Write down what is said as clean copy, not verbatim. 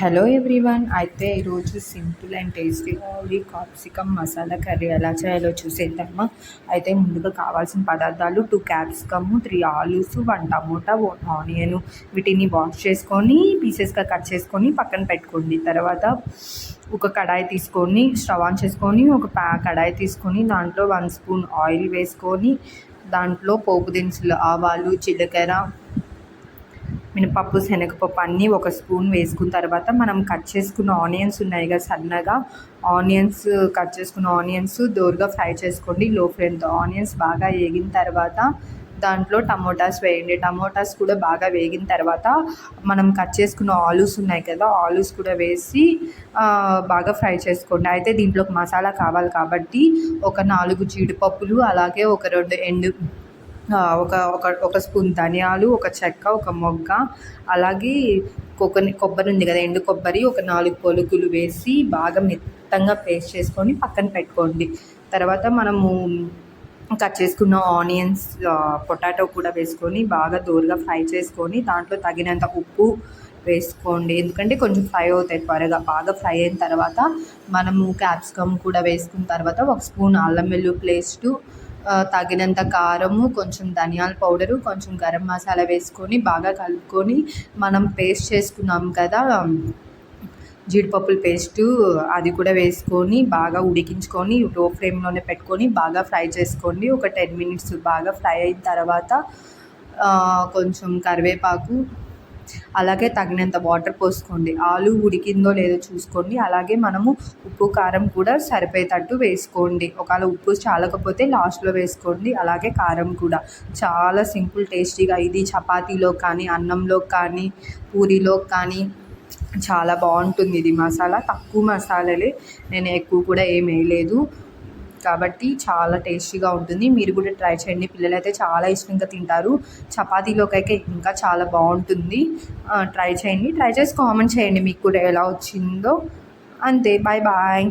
Hello everyone. అయితే ఈరోజు simple and tasty only capsicum masala curry ఎలా చేయాలో చూసేద్దామా. అయితే ముందుగా కావాల్సిన పదార్థాలు 2 క్యాప్సికమ్, 3 ఆలూస్, 1 టమోటా, 1 ఆనియన్. వీటిని వాష్ చేసుకొని పీసెస్గా కట్ చేసుకొని పక్కన పెట్టుకోండి. తర్వాత ఒక కడాయి తీసుకొని స్టవ్ ఆన్ చేసుకొని కడాయి తీసుకొని దాంట్లో 1 స్పూన్ ఆయిల్ వేసుకొని దాంట్లో పోపు దినుసులు ఆవాలు, జీలకర్ర, మినపప్పు, శనగపప్పు అన్నీ 1 స్పూన్ వేసుకున్న తర్వాత మనం కట్ చేసుకున్న ఆనియన్స్ ఉన్నాయి కదా సన్నగా, కట్ చేసుకున్న ఆనియన్స్ దోరగా ఫ్రై చేసుకోండి లో ఫ్లేమ్తో. ఆనియన్స్ బాగా వేగిన తర్వాత దాంట్లో టమోటాస్ వేయండి. టమోటాస్ కూడా బాగా వేగిన తర్వాత మనం కట్ చేసుకున్న ఆలూస్ ఉన్నాయి కదా, ఆలూస్ కూడా వేసి బాగా ఫ్రై చేసుకోండి. అయితే దీంట్లోకి మసాలా కావాలి కాబట్టి ఒక 4 జీడిపప్పులు, అలాగే ఒక 2 ఒక స్పూన్ ధనియాలు, ఒక చెక్క, ఒక మొగ్గ, అలాగే కొబ్బరి ఉంది కదా, ఎండు కొబ్బరి ఒక 4 పొలుకులు వేసి బాగా మెత్తంగా పేస్ట్ చేసుకొని పక్కన పెట్టుకోండి. తర్వాత మనము కట్ చేసుకున్న ఆనియన్స్, పొటాటో కూడా వేసుకొని బాగా దోరగా ఫ్రై చేసుకొని దాంట్లో తగినంత ఉప్పు వేసుకోండి, ఎందుకంటే కొంచెం ఫ్రై అవుతాయి త్వరగా. బాగా ఫ్రై అయిన తర్వాత మనము క్యాప్సికమ్ కూడా వేసుకున్న తర్వాత 1 స్పూన్ అల్లం వెల్లుల్లి పేస్టు, తగినంత కారము, కొంచెం ధనియాల పౌడరు, కొంచెం గరం మసాలా వేసుకొని బాగా కలుపుకొని మనం పేస్ట్ చేసుకున్నాం కదా జీడిపప్పుల పేస్టు, అది కూడా వేసుకొని బాగా ఉడికించుకొని లో ఫ్లేమ్లోనే పెట్టుకొని బాగా ఫ్రై చేసుకోండి. ఒక 10 మినిట్స్ బాగా ఫ్రై అయిన తర్వాత కొంచెం కరివేపాకు, అలాగే తగినంత వాటర్ పోసుకోండి. ఆలు ఉడికిందో లేదో చూసుకోండి. అలాగే మనము ఉప్పు కారం కూడా సరిపోయేటట్టు వేసుకోండి. ఒకవేళ ఉప్పు చాలకపోతే లాస్ట్లో వేసుకోండి. అలాగే కారం కూడా. చాలా సింపుల్ టేస్టీగా ఇది చపాతీలో కానీ, అన్నంలో కానీ, పూరీలో కానీ చాలా బాగుంటుంది. ఇది మసాలా తక్కువ మసాలాలే, నేను ఎక్కువ కూడా ఏమి వేయలేదు కాబట్టి చాలా టేస్టీగా ఉంటుంది. మీరు కూడా ట్రై చేయండి. పిల్లలైతే చాలా ఇష్టంగా తింటారు. చపాతీలోకి అయితే ఇంకా చాలా బాగుంటుంది. ట్రై చేయండి. ట్రై చేసి కామెంట్ చేయండి మీకు కూడా ఎలా వచ్చిందో. అంతే, బాయ్ బాయ్.